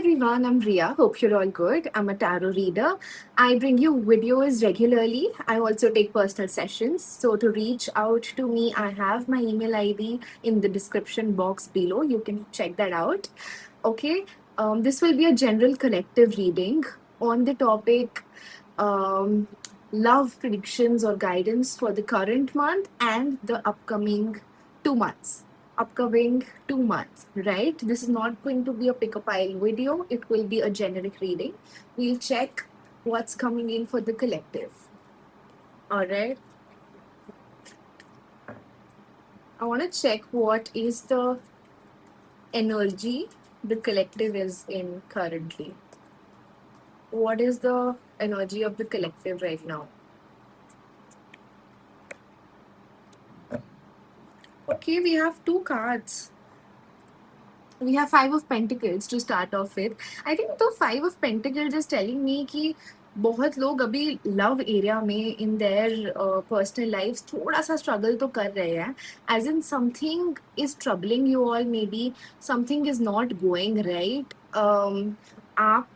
everyone, I'm Ria. Hope you're all good. I'm a tarot reader. I bring you videos regularly. I also take personal sessions. So, to reach out to me, I have my email ID in the description box below. You can check that out. Okay, this will be a general collective reading on the topic um, love predictions or guidance for the current month and the upcoming 2 months, right? This is not going to be a pick a pile video, it will be a generic reading. We'll check what's coming in for the collective. All right. I want to check what is the energy the collective is in currently. What is the energy of the collective right now? Okay, we have two cards. We have Five of Pentacles to start off with. I think the Five of Pentacles is telling me कि बहुत लोग अभी love area में in their personal life थोड़ा सा struggle तो कर रहे हैं. As in something is troubling you all, maybe something is not going right. आप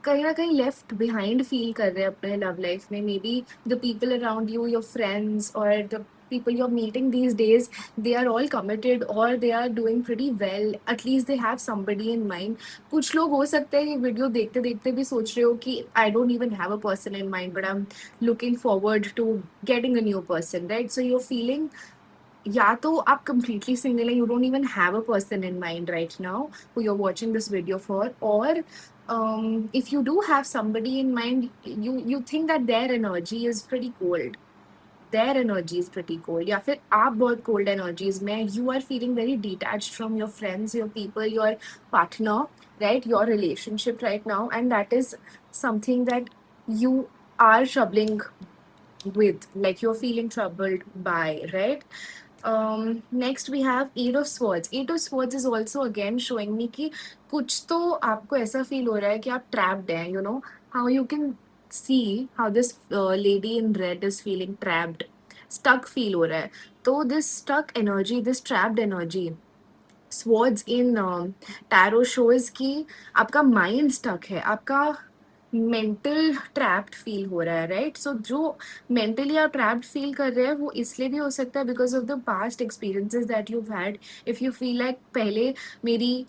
कहीं ना कहीं लेफ्ट बिहाइंड फील कर रहे हैं अपने लव लाइफ में. May be the people around you, your friends और the people you're meeting these days, they are all committed or they are doing pretty well. At least they have somebody in mind. कुछ लोग हो सकते हैं ये video देखते देखते भी सोच रहे हो कि I don't even have a person in mind but I'm looking forward to getting a new person, right? So you're feeling या तो आप completely single हैं, you don't even have a person in mind right now who you're watching this video for, or if you do have somebody in mind, you think that their energy is pretty cold. Their energy is pretty cold. या फिर आप बहुत cold energies में, you are feeling very detached from your friends, your people, your partner, right? Your relationship right now, and that is something that you are troubling with, like you're feeling troubled by, right? Next we have Eight of Swords. Eight of Swords is also again showing me कि कुछ तो आपको ऐसा feel हो रहा है कि आप trapped हैं. You know how you can see how this lady in red is feeling trapped, stuck feel हो रहा है. तो this stuck energy, this trapped energy, Swords in tarot shows कि आपका माइंड स्टक है, आपका मेंटल ट्रैप्ड फील हो रहा है, राइट? सो जो मेंटली आप ट्रैप्ड फील कर रहे हैं वो इसलिए भी हो सकता है because of the past experiences that you had. If you feel like पहले मेरी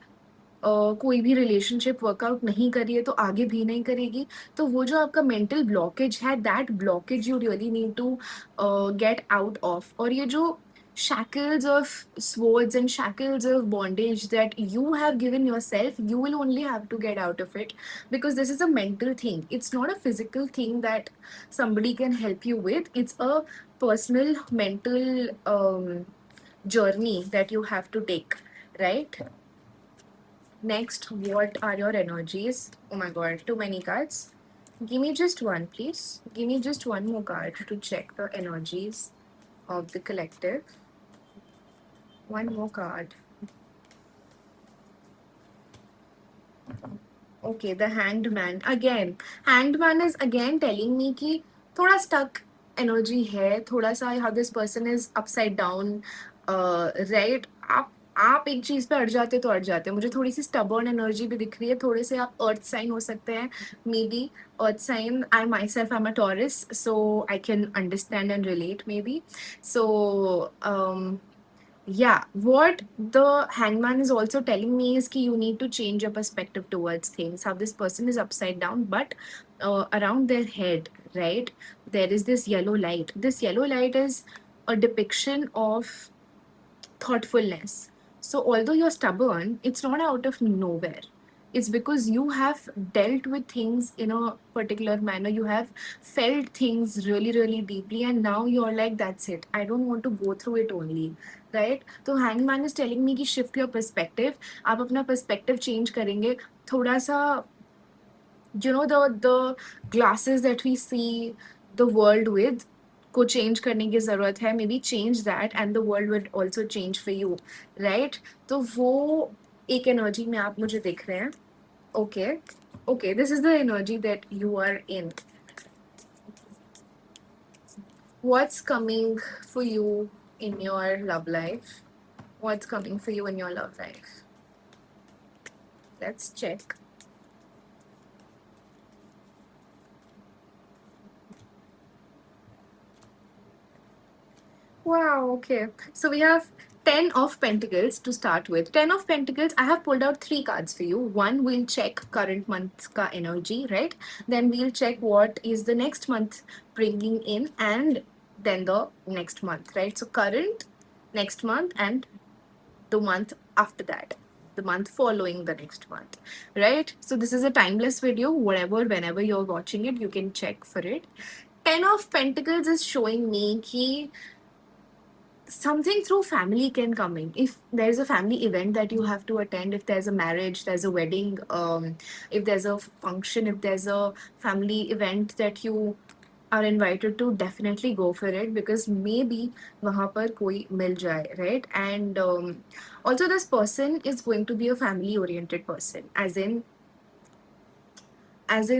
कोई भी रिलेशनशिप वर्कआउट नहीं करी है तो आगे भी नहीं करेगी, तो वो जो आपका मेंटल ब्लॉकेज है, that blockage you really need to get out of. और ये जो shackles of swords and shackles of bondage that you have given yourself, you will only have to get out of it because this is a mental thing. It's not a physical thing that somebody can help you with. It's a personal mental journey that you have to take, right? Next, what are your energies? Oh my god, too many cards. Give me just one, please. Give me just one more card to check the energies of the collective. One more card. Okay, the Hanged Man. Again, Hanged Man is again telling me कि थोड़ा stuck energy है, थोड़ा सा how this person is upside down, right? आप एक चीज पे अड़ जाते तो अड़ जाते हैं. मुझे थोड़ी सी stubborn energy भी दिख रही है. थोड़े से आप earth sign हो सकते हैं, maybe earth sign. I myself am a Taurus, so I can understand and relate maybe. So yeah, what the Hangman is also telling me is कि you need to change your perspective towards things. How this person is upside down, but around their head, right? There is this yellow light. This yellow light is a depiction of thoughtfulness. So although you're stubborn, it's not out of nowhere. It's because you have dealt with things in a particular manner. You have felt things really, really deeply, and now you're like, that's it. I don't want to go through it only. Right? So Hangman is telling me कि shift your perspective. आप अपना perspective change करेंगे. थोड़ा सा, you know, the glasses that we see the world with को change करने की ज़रूरत है. May be change that and the world will also change for you, right? तो वो एक एनर्जी में आप मुझे दिख रहे हैं. Okay okay, this is the energy that you are in. What's coming for you in your love life? What's coming for you in your love life? Let's check. Wow, okay. So we have 10 of Pentacles to start with. 10 of Pentacles, I have pulled out three cards for you. One, we'll check current month's ka energy, right? Then we'll check what is the next month bringing in, and then the next month, right? So current, next month, and the month after that, the month following the next month, right? So this is a timeless video. Whatever, whenever you're watching it, you can check for it. 10 of Pentacles is showing me ki something through family can come in. If there's a family event that you have to attend, if there's a marriage, there's a wedding, if there's a function, if there's a family event that you are invited to, definitely go for it, because maybe वहाँ पर कोई मिल जाए, right? And also this person is going to be a family oriented person, as in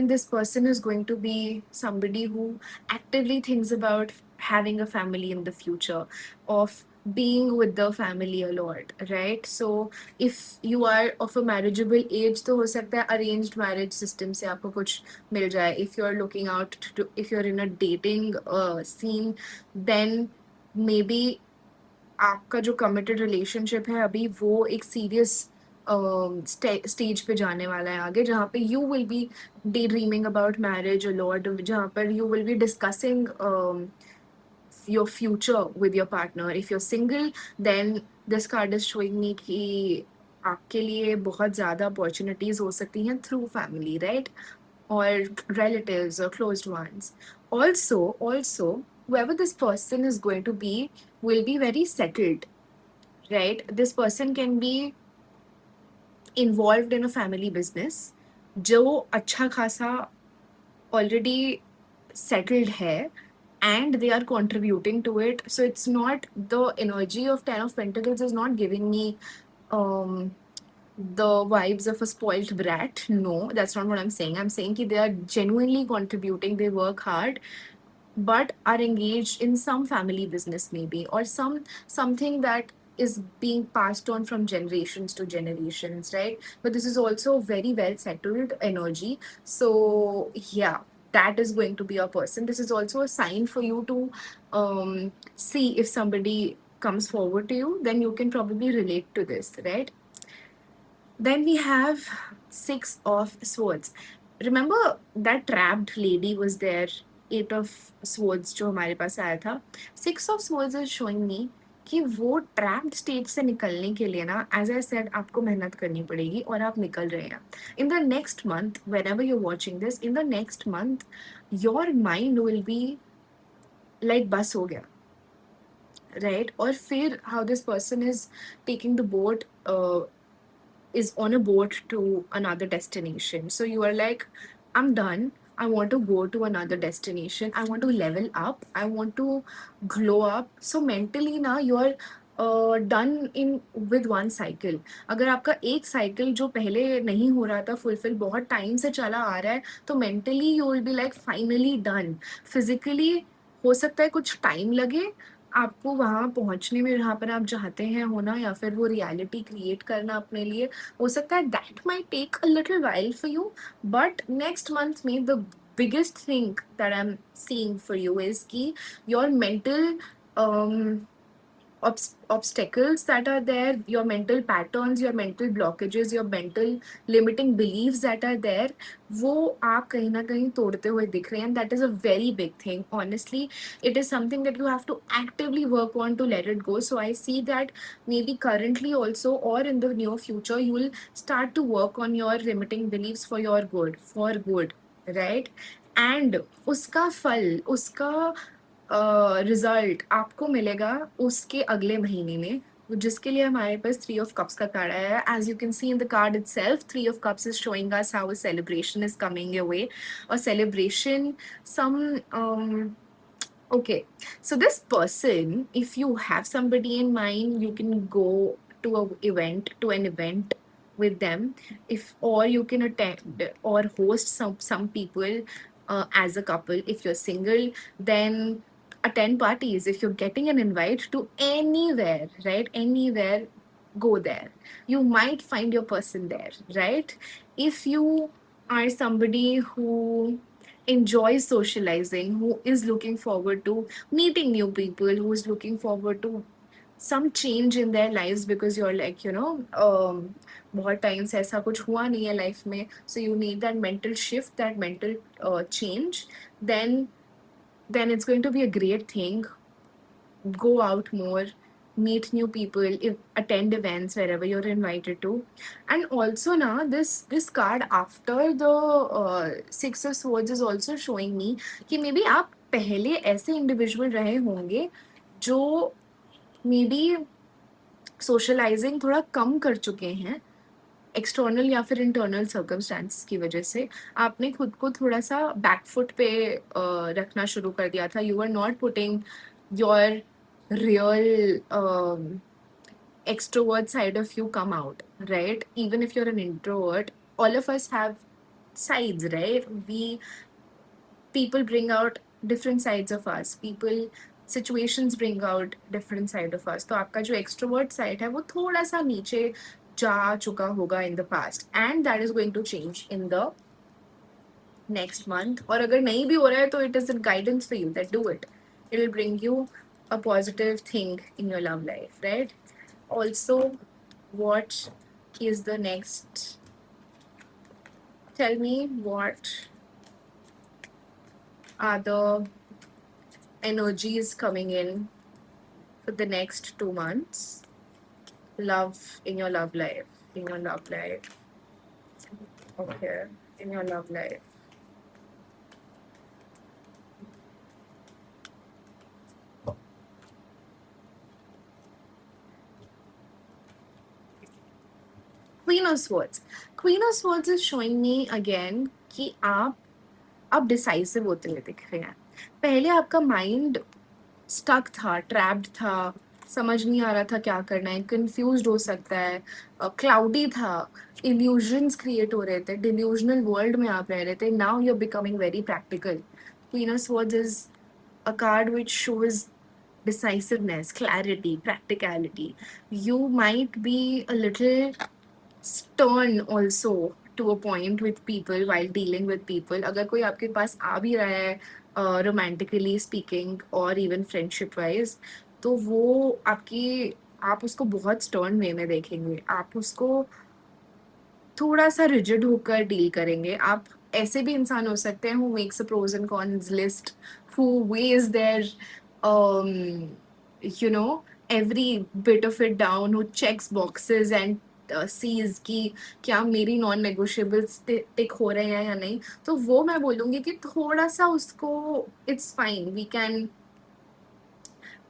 this person is going to be somebody who actively thinks about having a family in the future, of being with the family a lot, right? So if you are of a marriageable age, तो हो सकता है arranged marriage system से आपको कुछ मिल जाए. If you're looking out to, if you're in a dating scene, then maybe आपका जो कमिटेड रिलेशनशिप है अभी वो एक सीरियस स्टेज पे जाने वाला है आगे, जहाँ पे you will be day dreaming about marriage a lot, जहाँ पर you will be discussing your future with your partner. If you're single, then this card is showing me कि आपके लिए बहुत ज़्यादा opportunities हो सकती हैं through family, right? Or relatives or closed ones. Also, whoever this person is going to be will be very settled, right? This person can be involved in a family business जो अच्छा खासा already settled hai, and they are contributing to it. So it's not, the energy of 10 of Pentacles is not giving me um the vibes of a spoiled brat. No, that's not what I'm saying. I'm saying that they are genuinely contributing, they work hard, but are engaged in some family business maybe, or something that is being passed on from generations to generations, right? But this is also very well settled energy. So yeah, that is going to be a person. This is also a sign for you to see if somebody comes forward to you, then you can probably relate to this, right? Then we have Six of Swords. Remember that trapped lady was there? Eight of Swords जो हमारे पास आया था. Six of Swords is showing me कि वो trapped state से निकलने के लिए ना, as I said, आपको मेहनत करनी पड़ेगी और आप निकल रहे हैं. In the next month, whenever you're watching this, in the next month, your mind will be like बस हो गया, right? और फिर how this person is taking the boat is on a boat to another destination. So you are like, I'm done. I want to go to another destination. I want to level up. I want to glow up. So mentally ना you're done in with one cycle. अगर आपका एक cycle जो पहले नहीं हो रहा था फुलफिल, बहुत टाइम से चला आ रहा है, तो mentally you will be like finally done. Physically हो सकता है कुछ टाइम लगे आपको वहाँ पहुँचने में जहाँ पर आप चाहते हैं होना, या फिर वो रियलिटी क्रिएट करना अपने लिए. हो सकता है that might take a little while for you, but next month में the biggest thing that I'm seeing for you is कि your mental obstacles that are there, your mental patterns, your mental blockages, your mental limiting beliefs that are there, वो आप कहीं ना कहीं तोड़ते हुए दिख रहे हैं. And that is a very big thing. Honestly, it is something that you have to actively work on to let it go. So I see that maybe currently also, or in the near future, you will start to work on your limiting beliefs for your good, right? And उसका फल, उसका result आपको मिलेगा उसके अगले महीने में, जिसके लिए हमारे पास थ्री ऑफ कप्स का कार्ड आया है. As you can see in the card itself, three of cups is showing us how a celebration is coming your way. A celebration, some okay. So this person, if you have somebody in mind, you can go to an event with them, if, or you can attend or host some people as a couple. If you're single, then attend parties. If you're getting an invite to anywhere, right? Anywhere, go there. You might find your person there, right? If you are somebody who enjoys socializing, who is looking forward to meeting new people, who is looking forward to some change in their lives, because you're like, बहुत time से ऐसा कुछ हुआ नहीं है life में, so you need that mental shift, that mental change, then it's going to be a great thing. Go out more, meet new people, attend events wherever you're invited to. And also now this card after the Six of Swords is also showing me कि maybe आप पहले ऐसे individual रहे होंगे जो may be socialising थोड़ा कम कर चुके हैं, एक्सटर्नल या फिर इंटरनल सर्कमस्टांसिस की वजह से आपने खुद को थोड़ा सा बैकफुट पे रखना शुरू कर दिया था. You are not putting your real extrovert side of you come out, right? Even if you're an introvert, all of us have sides, right? People bring out different sides of us. Situations bring out different side of us. तो आपका जो extrovert side है वो थोड़ा सा नीचे जा चुका होगा in the past, and that is going to change in the next month. और अगर नहीं भी हो रहा है तो it is a guidance for you that do it. It will bring you a positive thing in your love life, right? Also, what is the next? Tell me what are the energies coming in for the next 2 months. Love in your love life. In your love life. Okay. In your love life. Queen of Swords. Queen of Swords is showing me again कि आप decisive होते हुए दिख रहे हैं. पहले आपका mind stuck था, ट्रैप्ड था, समझ नहीं आ रहा था क्या करना है, कंफ्यूज्ड हो सकता है, क्लाउडी था, इल्यूजन्स क्रिएट हो रहे थे, डिल्यूजनल वर्ल्ड में आप रह रहे थे. Now you are becoming very practical. Queen of swords is a card which shows decisiveness, clarity, practicality. You might be a little stern also to a point with people while dealing with people. अगर कोई आपके पास आ भी रहा है romantically speaking और even friendship wise, तो वो आप उसको बहुत stern way में देखेंगे. आप उसको थोड़ा सा रिजिड होकर डील करेंगे. आप ऐसे भी इंसान हो सकते हैं who makes a pros and cons list, who weighs their you know every bit of it down, who checks boxes and sees कि क्या मेरी नॉन नेगोशिएबल्स टिक हो रहे हैं या नहीं. तो वो मैं बोलूँगी कि थोड़ा सा उसको it's fine, we can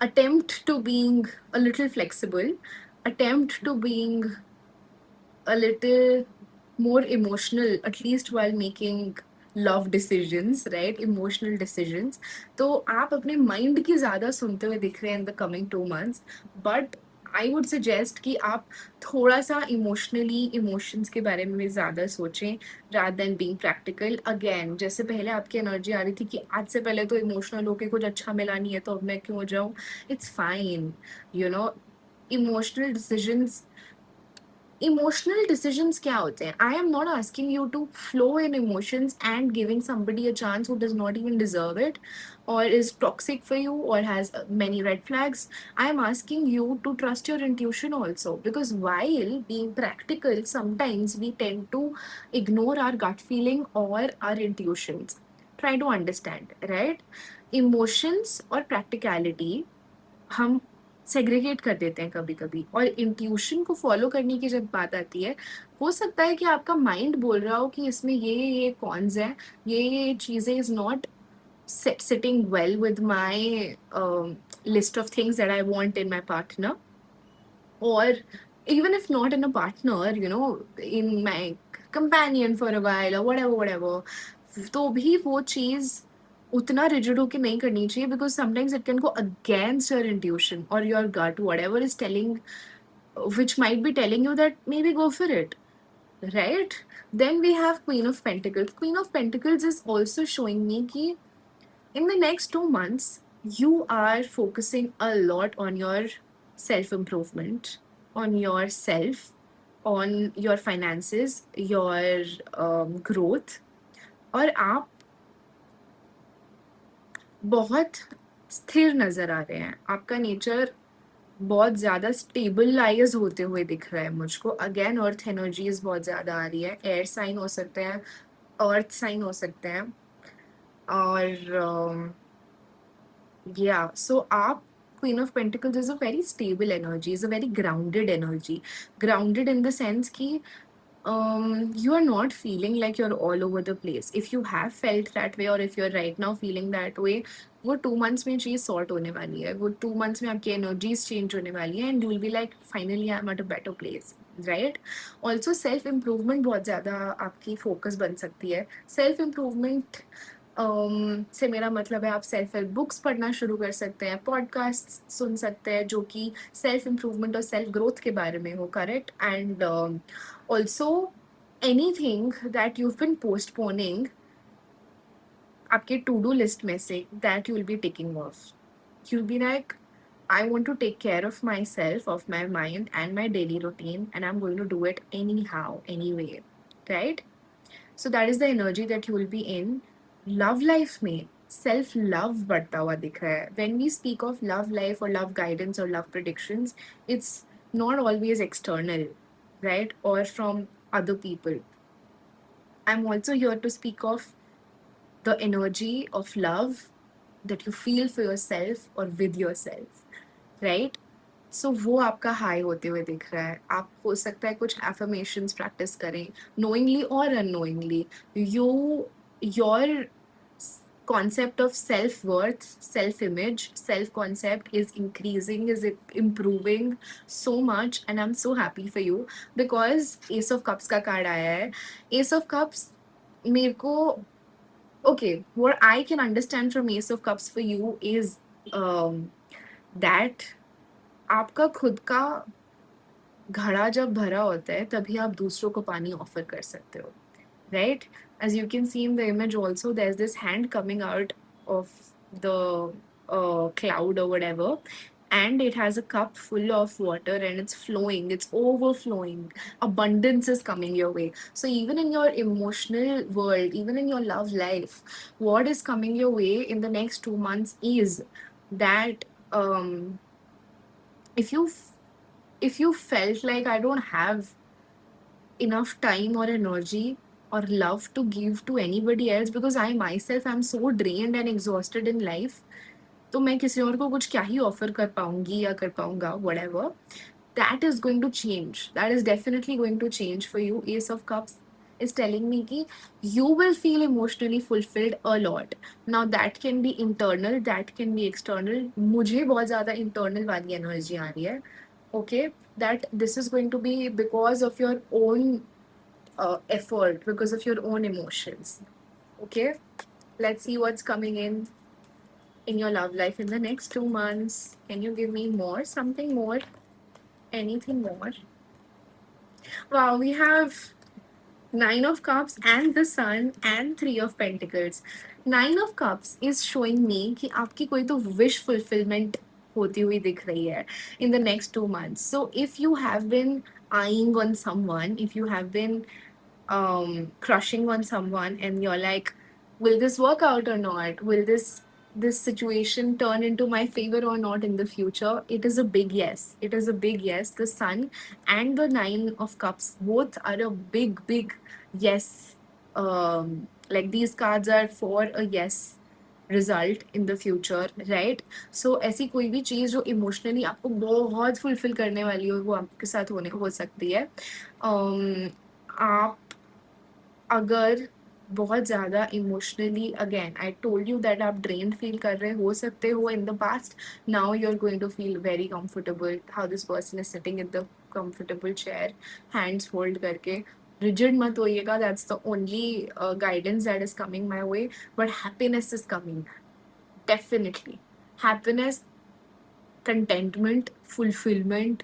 attempt to being a little flexible, attempt to being a little more emotional, at least while making love decisions, right? Emotional decisions. तो आप अपने माइंड की ज़्यादा सुनते हुए दिख रहे हैं in the coming 2 months, but I would suggest कि आप थोड़ा सा इमोशनली इमोशंस के बारे में भी ज़्यादा सोचें rather than being practical. Again, जैसे पहले आपकी एनर्जी आ रही थी कि आज से पहले तो इमोशनल होके कुछ अच्छा मिला नहीं है तो अब मैं क्यों हो जाऊँ. It's fine, you know. Emotional decisions Emotional decisions क्या होते हैं? I am not asking you to flow in emotions and giving somebody a chance who does not even deserve it, or is toxic for you, or has many red flags. I am asking you to trust your intuition also, because while being practical, sometimes we tend to ignore our gut feeling or our intuitions. Try to understand, right? Emotions और practicality हम segregate कर देते हैं कभी कभी, और intuition को follow करने की जब बात आती है, हो सकता है कि आपका माइंड बोल रहा हो कि इसमें ये कॉन्स हैं, ये चीज़ें is not sitting well with my list of things that I want in my partner, or even if not in a partner, in my companion for a while or whatever. तो भी वो चीज़ उतना rigid होके नहीं करनी चाहिए, because sometimes it can go against your intuition or your gut, whatever is telling, which might be telling you that maybe go for it, right? Then we have Queen of Pentacles. Queen of Pentacles is also showing me कि in the next 2 months, you are focusing a lot on your self improvement, on yourself, on your finances, your growth. और आप बहुत स्थिर नज़र आ रहे हैं। आपका nature बहुत ज़्यादा स्टेबलाइज़ होते हुए दिख रहा है मुझको। अगेन अर्थ एनर्जीज़ बहुत ज़्यादा आ रही है। एयर साइन हो सकते हैं, अर्थ साइन हो सकते हैं और yeah, so आप Queen of Pentacles is a very stable energy, is a very grounded energy. Grounded in the sense कि you are not feeling like you're all over the place. If you have felt that way or if you're right now feeling that way, वो 2 months में चीज sort होने वाली है। वो 2 months में आपकी एनर्जीज चेंज होने वाली है and you will be like finally I am at a better place, right. Also self improvement बहुत ज़्यादा आपकी फोकस बन सकती है। सेल्फ इम्प्रूवमेंट से मेरा मतलब है आप सेल्फ हेल्प बुक्स पढ़ना शुरू कर सकते हैं, पॉडकास्ट सुन सकते हैं जो कि सेल्फ इम्प्रूवमेंट और सेल्फ ग्रोथ के बारे में हो, correct. And also anything that you been postponing आपके टू डू लिस्ट में से, that you will be taking of. You be like I want to take care of myself, of my mind and my daily routine, and I'm going to do it anyhow, anyway, right? So that is the energy that you will be in. Love life में self love बढ़ता हुआ दिख रहा है। When we speak of love life or love guidance or love predictions, it's not always external, right? Or from other people. I'm also here to speak of the energy of love that you feel for yourself or with yourself, right? सो वो आपका high होते हुए दिख रहा है। आप हो सकता है कुछ एफर्मेशंस प्रैक्टिस करें, नोइंगली और unknowingly. You your concept of self-worth, self-image, self-concept is increasing, is improving so much, and I'm so happy for you because Ace of Cups का कार्ड आया है। Ace of Cups मेरे को okay, what I can understand from Ace of Cups for you is that आपका खुद का घड़ा जब भरा होता है तभी आप दूसरों को पानी ऑफर कर सकते हो, right? As you can see in the image also, there's this hand coming out of the cloud or whatever, and it has a cup full of water and it's flowing, it's overflowing. Abundance is coming your way. So even in your emotional world, even in your love life, what is coming your way in the next 2 months is that if you if you felt like I don't have enough time or energy or love to give to anybody else because I myself am so drained and exhausted in life, तो मैं किसी और को कुछ क्या ही offer कर पाऊंगी या कर पाऊंगा, whatever, that is going to change. That is definitely going to change for you. Ace of Cups is telling me कि you will feel emotionally fulfilled a lot. Now that can be internal, that can be external. मुझे बहुत ज़्यादा internal वाली energy आ रही है, okay, that this is going to be because of your own effort, because of your own emotions, okay. Let's see what's coming in your love life in the next 2 months. Can you give me more, something more, anything more? Wow, we have Nine of Cups and the Sun and Three of Pentacles. Nine of Cups is showing me कि आपकी कोई तो wish fulfillment होती हुई दिख रही है in the next 2 months. So if you have been eyeing on someone, if you have been crushing on someone and you're like, will this work out or not, will this situation turn into my favor or not in the future, it is a big yes. It is a big yes. The Sun and the Nine of Cups both are a big yes. Like these cards are for a yes result in the future, right? So ऐसी कोई भी चीज़ जो emotionally आपको बहुत fulfil करने वाली हो वो आपके साथ होने हो सकती है। आप अगर बहुत ज़्यादा emotionally, again I told you that आप ड्रेन फील कर रहे हो सकते हो in the past, now you are going to feel very comfortable how this person is sitting in the comfortable chair, hands hold करके। रिजिड मत होइएगा, that's the only guidance that is coming my way, but happiness is coming definitely. Happiness, contentment, fulfilment,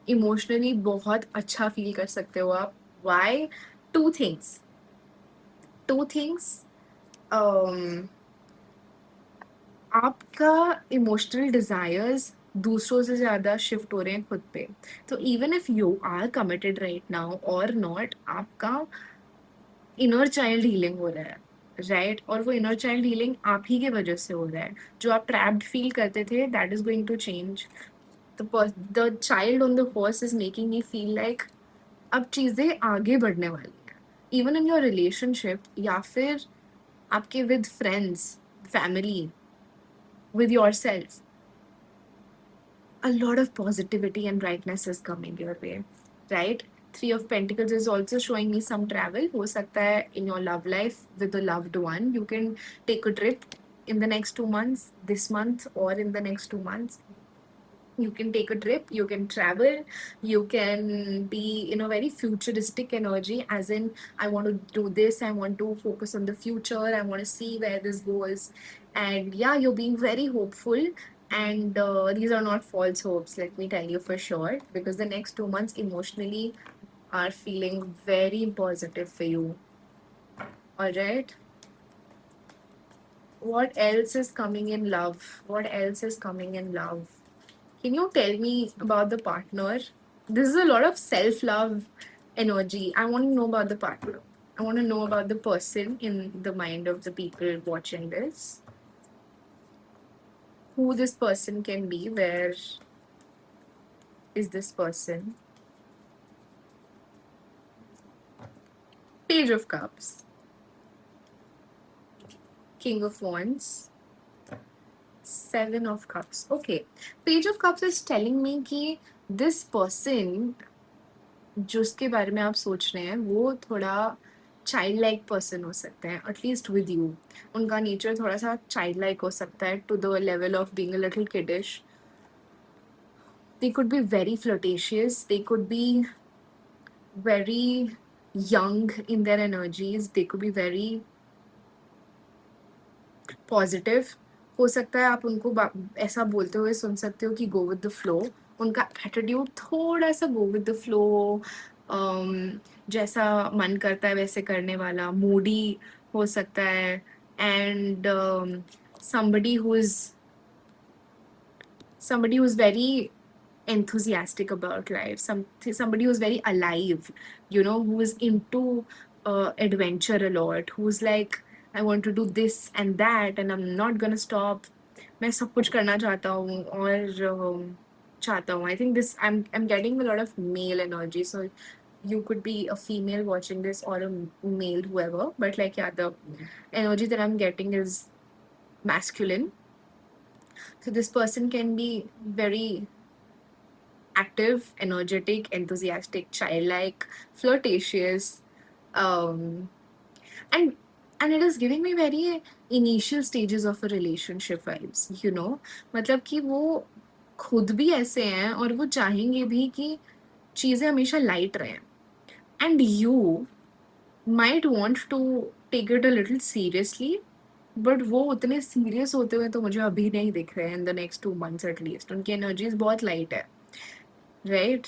emotionally बहुत अच्छा feel कर सकते हो आप। Y? Two things, two things. आपका इमोशनल डिजायर्स दूसरों से ज़्यादा शिफ्ट हो रहे हैं खुद पे। तो even if you are committed right now और नॉट, आपका इनर चाइल्ड हीलिंग हो रहा है, राइट? और वो इनर चाइल्ड हीलिंग आप ही के वजह से हो रहा है। जो आप ट्रैप्ड फील करते थे, that is going to change. The child on the horse is making me feel like अब चीजें आगे बढ़ने वाली हैं, इवन इन योर रिलेशनशिप या फिर आपके with friends, family, with yourself. A lot of positivity and brightness is coming your way, right? Three of Pentacles is also showing me some travel. हो सकता है in your love life with a loved one. You can take a trip in the next 2 months, this month, or in the next 2 months. You can take a trip, you can travel, you can be in a very futuristic energy, as in, I want to do this, I want to focus on the future, I want to see where this goes. And yeah, you're being very hopeful. And these are not false hopes, let me tell you for sure, because the next 2 months emotionally are feeling very positive for you. All right. What else is coming in love? What else is coming in love? Can you tell me about the partner? This is a lot of self love energy. I want to know about the partner. I want to know about the person in the mind of the people watching this. Who this person can be. Where is this person? Page of Cups. King of Wands. Seven of Cups. Okay. Page of Cups is telling me कि this person जिसके बारे में आप सोच रहे हैं वो थोड़ा चाइल्ड लाइक पर्सन हो सकते हैं, एटलीस्ट विद यू। उनका नेचर थोड़ा सा चाइल्ड लाइक हो सकता है, to the level of being a little kiddish. They could be very flirtatious, they could be very young in their energies, they could be very positive. हो सकता है आप उनको ऐसा बोलते हुए सुन सकते हो कि गो विद द फ्लो। उनका एटीट्यूड थोड़ा सा गो विद द फ्लो, जैसा मन करता है वैसे करने वाला, मूडी हो सकता है। And somebody who is somebody who's very enthusiastic about life, somebody who's very alive, who is into adventure a lot, who's like, I want to do this and that and I'm not gonna stop. मैं सब कुछ करना चाहता हूँ और चाहता हूँ। I think this I'm getting a lot of male energy, so you could be a female watching this or a male, whoever, but like, yeah, the energy that I'm getting is masculine. So this person can be very active, energetic, enthusiastic, childlike, flirtatious, um, and and it is giving me very initial stages of a relationship vibes. मतलब कि वो खुद भी ऐसे हैं और वो चाहेंगे भी कि चीजें हमेशा लाइट रहें। And you might want to take it a little seriously, but वो उतने सीरियस होते हुए तो मुझे अभी नहीं दिख रहे हैं in the next 2 months at least. उनकी एनर्जीज बहुत लाइट है, राइट?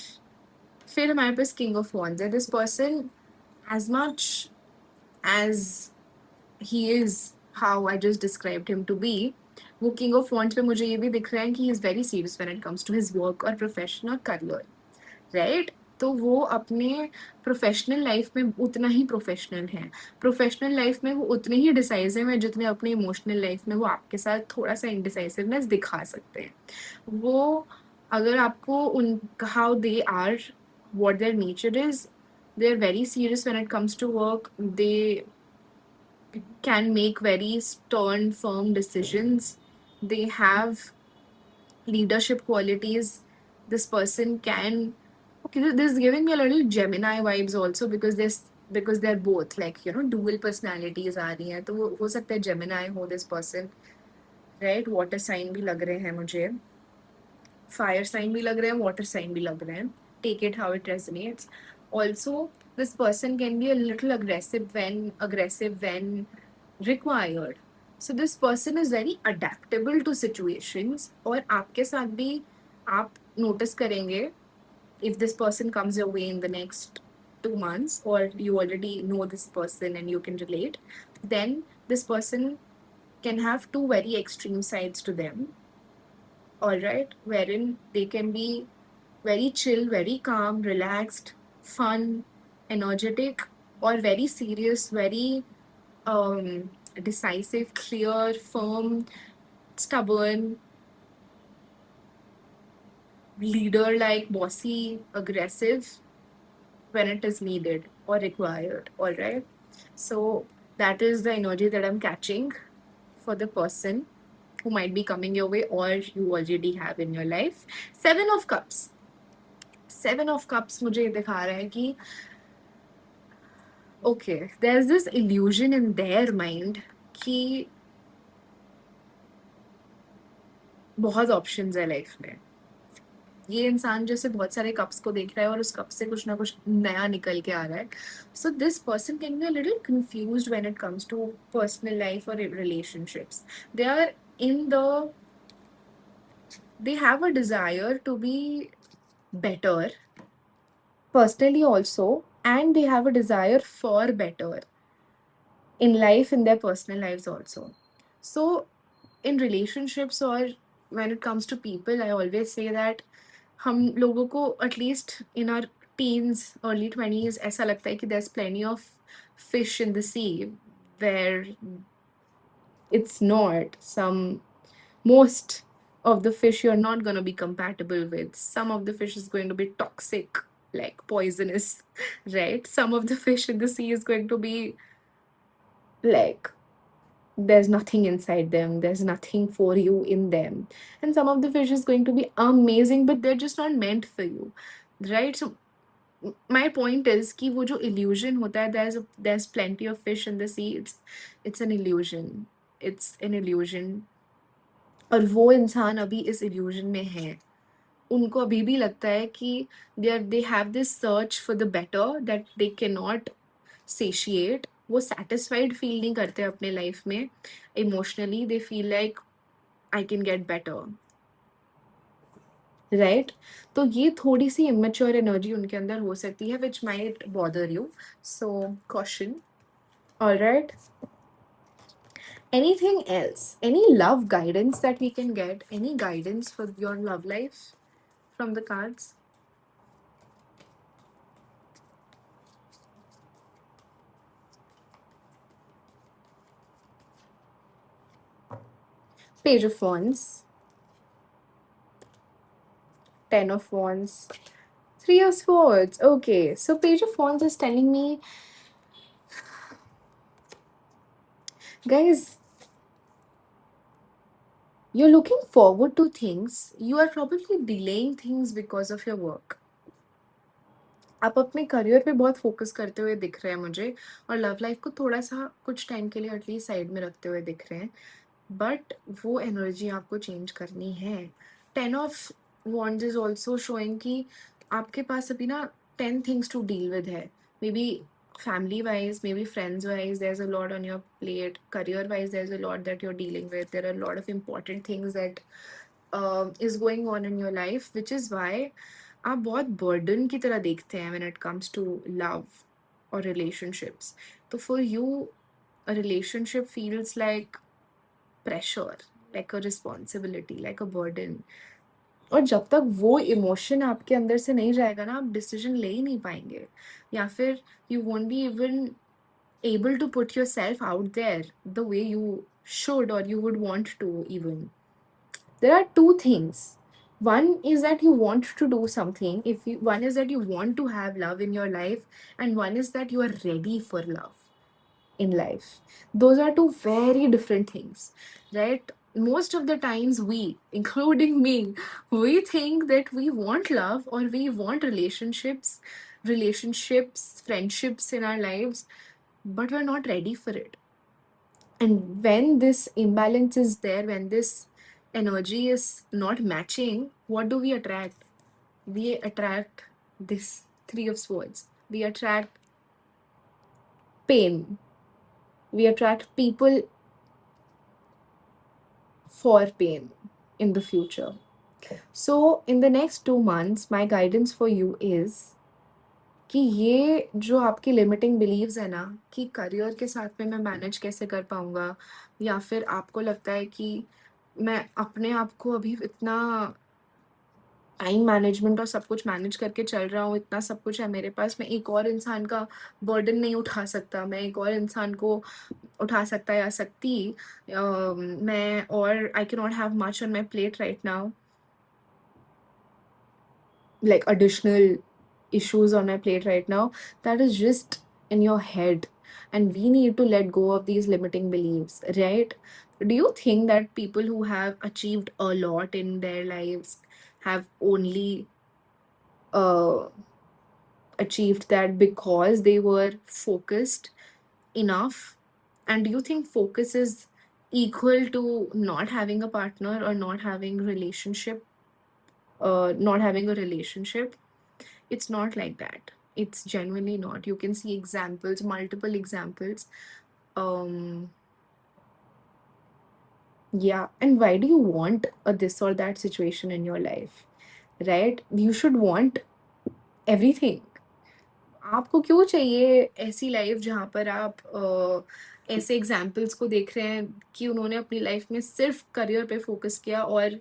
फिर हमारे पास किंग ऑफ वॉन्ड्स है। This person, as much as he is how I just described him to be, वो किंग ऑफ वॉन्ड्स पे मुझे ये भी दिख रहा है कि he is very serious when it comes to his work और प्रोफेशन और करियर, राइट? तो वो अपने प्रोफेशनल लाइफ में उतना ही प्रोफेशनल है, प्रोफेशनल लाइफ में वो उतने ही डिसाइसिव है जितने अपने इमोशनल लाइफ में वो आपके साथ थोड़ा सा इनडिसाइसिवनेस दिखा सकते हैं। वो अगर आपको उन how they are, what their nature is, they're very serious when it comes to work. They can make very stern, firm decisions. They have leadership qualities. This person can, okay, this is giving me a little Gemini vibes also, because they're both like, dual personalities आ रही हैं, तो वो हो सकता है Gemini हो this person, right? Water sign भी लग रहे हैं मुझे, fire sign भी लग रहे हैं, water sign भी लग रहे हैं। Take it how it resonates. Also, this person can be a little aggressive when required. So this person is very adaptable to situations, और आपके साथ भी आप notice करेंगे, if this person comes your way in the next 2 months, or you already know this person and you can relate, then this person can have two very extreme sides to them, all right, wherein they can be very chill, very calm, relaxed, fun, energetic, or very serious, very decisive, clear, firm, stubborn, leader like, bossy, aggressive when it is needed or required. All right. So that is the energy that I'm catching for the person who might be coming your way or you already have in your life. Seven of Cups. Seven of Cups मुझे ये दिखा रहा है कि okay, there's this illusion in their mind कि बहुत options है life में. ये इंसान जैसे बहुत सारे कप्स को देख रहा है और उस कप से कुछ ना कुछ नया निकल के आ रहा है. So this person can be a little confused when it comes to personal life और relationships. They are in the they have a desire to be better personally also, and they have a desire for better in life, in their personal lives also. So in relationships or when it comes to people, I always say that हम लोगों को at least in our teens early 20s ऐसा लगता है कि there's plenty of fish in the sea where it's not some most of the fish you're not going to be compatible with. Some of the fish is going to be toxic, like poisonous, right? Some of the fish in the sea is going to be like there's nothing inside them, there's nothing for you in them. And some of the fish is going to be amazing, but they're just not meant for you, right? So my point is कि वो जो illusion होता है, there's plenty of fish in the sea, it's an illusion, it's an illusion. और वो इंसान अभी इस illusion में है. उनको अभी भी लगता है कि they have this search for the better that they cannot satiate. वो satisfied feel नहीं करते अपने life में. Emotionally they feel like I can get better, right? तो ये थोड़ी सी immature energy उनके अंदर हो सकती है which might bother you. So caution. All right. Anything else? Any love guidance that we can get? Any guidance for your love life from the cards? Page of Wands, Ten of Wands, Three of Swords. Okay, so Page of Wands is telling me, guys, you're looking forward to things. You are probably delaying things because of your work. आप अपने career पे बहुत focus करते हुए दिख रहे हैं मुझे, और लव लाइफ को थोड़ा सा कुछ टाइम के लिए एटलीस्ट साइड में रखते हुए दिख रहे हैं, बट वो एनर्जी आपको चेंज करनी है. 10 of Wands is also showing कि आपके पास अभी ना 10 थिंग्स टू डील विद है. May be family wise, maybe friends wise, there's a lot on your plate. Career wise, there's a lot that you're dealing with. There are a lot of important things that is going on in your life, which is why आप बहुत burden की तरह देखते हैं when it comes to love or relationships. तो for you, a relationship feels like pressure, like a responsibility, like a burden. और जब तक वो इमोशन आपके अंदर से नहीं जाएगा ना, आप डिसीजन ले ही नहीं पाएंगे, या फिर you won't be even able to put yourself out there the way you should or you would want to even. There are two things. One is that you want to do something. One is that you want to have love in your life, and one is that you are ready for love in life. Those are two very different things, right? Most of the times we, including me, we think that we want love or we want relationships, friendships in our lives, but we're not ready for it. And when this imbalance is there, when this energy is not matching, what do we attract? We attract this Three of Swords. We attract pain. We attract people for pain in the future. So, in the next 2 months, my guidance for you is कि ये जो आपकी limiting beliefs है ना कि career के साथ में मैं मैनेज कैसे कर पाऊंगा, या फिर आपको लगता है कि मैं अपने आप को अभी इतना टाइम मैनेजमेंट और सब कुछ मैनेज करके चल रहा हूँ, इतना सब कुछ है मेरे पास, मैं एक और इंसान का बर्डन नहीं उठा सकता, मैं एक और इंसान को उठा सकता या सकती, मैं, और I can not have much on my plate right now, like additional issues on my plate right now, that is just in your head, and we need to let go of these limiting beliefs, right? Do you think that people who have achieved a lot in their lives have only uh, achieved that because they were focused enough? And do you think focus is equal to not having a partner or not having relationship, not having a relationship? It's not like that. It's genuinely not. You can see examples, multiple examples. um yeah, and why do you want a this or that situation in your life, right? You should want everything. आपको क्यों चाहिए ऐसी life जहाँ पर आप ऐसे examples को देख रहे हैं कि उन्होंने अपनी लाइफ में सिर्फ करियर पे फोकस किया और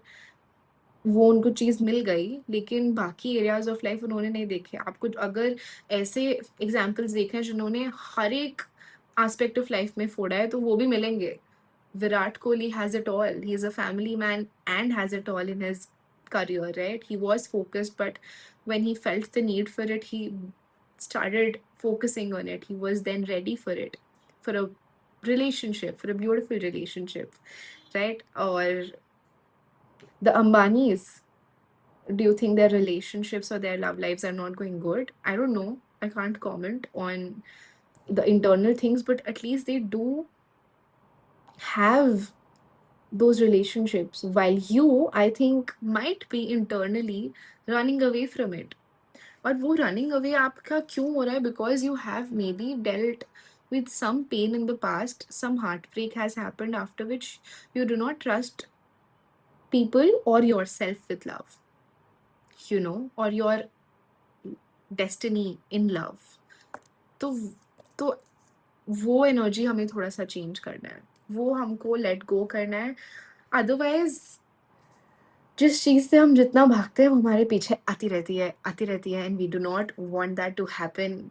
वो उनको चीज़ मिल गई, लेकिन बाकी एरियाज ऑफ लाइफ उन्होंने नहीं देखे। आपको अगर ऐसे एग्जाम्पल्स देखे हैं जिन्होंने हर एक एस्पेक्ट ऑफ लाइफ में फोड़ा है, तो वो भी मिलेंगे। Virat Kohli has it all, he is a family man and has it all in his career, right? He was focused, but when he felt the need for it, he started focusing on it. He was then ready for it, for a relationship, for a beautiful relationship, right? Or the Ambanis, do you think their relationships or their love lives are not going good? I don't know. I can't comment on the internal things, but at least they do have those relationships, while you, I think, might be internally running away from it. और वो running away आपका क्यों हो रहा है? Because you have maybe dealt with some pain in the past, some heartbreak has happened after which you do not trust people or yourself with love, or your destiny in love. तो तो वो energy हमें थोड़ा सा change करना है, वो हमको लेट गो करना है। अदरवाइज जिस चीज़ से हम जितना भागते हैं वो हमारे पीछे आती रहती है, and we do not want that to happen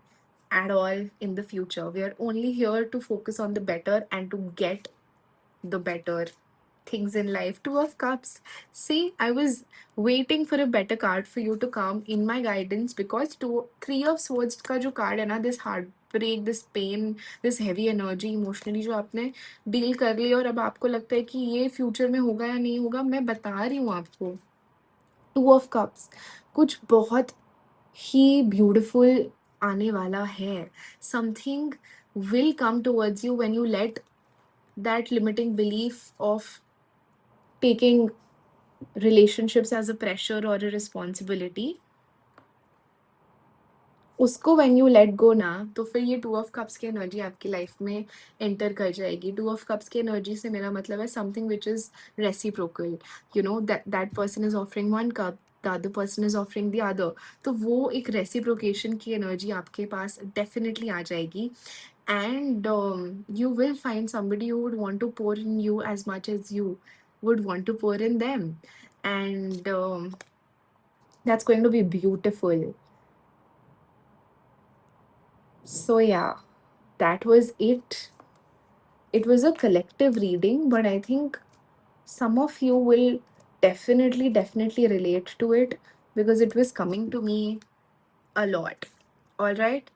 at all in the future. We are only here to focus on the better and to get the better things in life. Two of Cups. See, I was waiting for a better card for you to come in my guidance, because Three of Swords का जो card है ना, this heartbreak, this pain, this heavy energy, emotionally जो आपने deal कर ली और अब आपको लगता है कि ये future में होगा या नहीं होगा, मैं बता रही हूँ आपको, Two of Cups कुछ बहुत ही beautiful आने वाला है. Something will come towards you when you let that limiting belief of taking relationships as a pressure or a responsibility, उसको when you let go ना, तो फिर ये Two of Cups की एनर्जी आपकी लाइफ में एंटर कर जाएगी. Two of Cups की एनर्जी से मेरा मतलब है something which is reciprocal, that person is offering one cup, the other person is offering the other. तो वो एक reciprocation की एनर्जी आपके पास definitely आ जाएगी, and you will find somebody who would want to pour in you as much as you would want to pour in them, and that's going to be beautiful. So yeah, that was it. It was a collective reading, but I think some of you will definitely relate to it, because it was coming to me a lot. All right,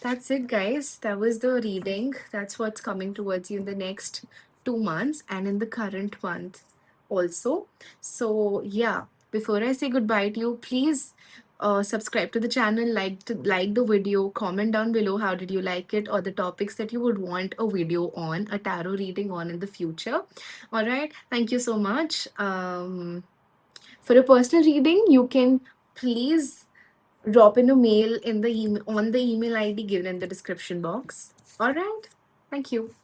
that's it, guys. That was the reading. That's what's coming towards you in the next 2 months and in the current month also. So yeah, before I say goodbye to you, please subscribe to the channel, like the video, comment down below how did you like it, or the topics that you would want a video on, a tarot reading on in the future. All right, thank you so much. For a personal reading, you can please drop in a mail in the email on the email ID given in the description box. All right, thank you.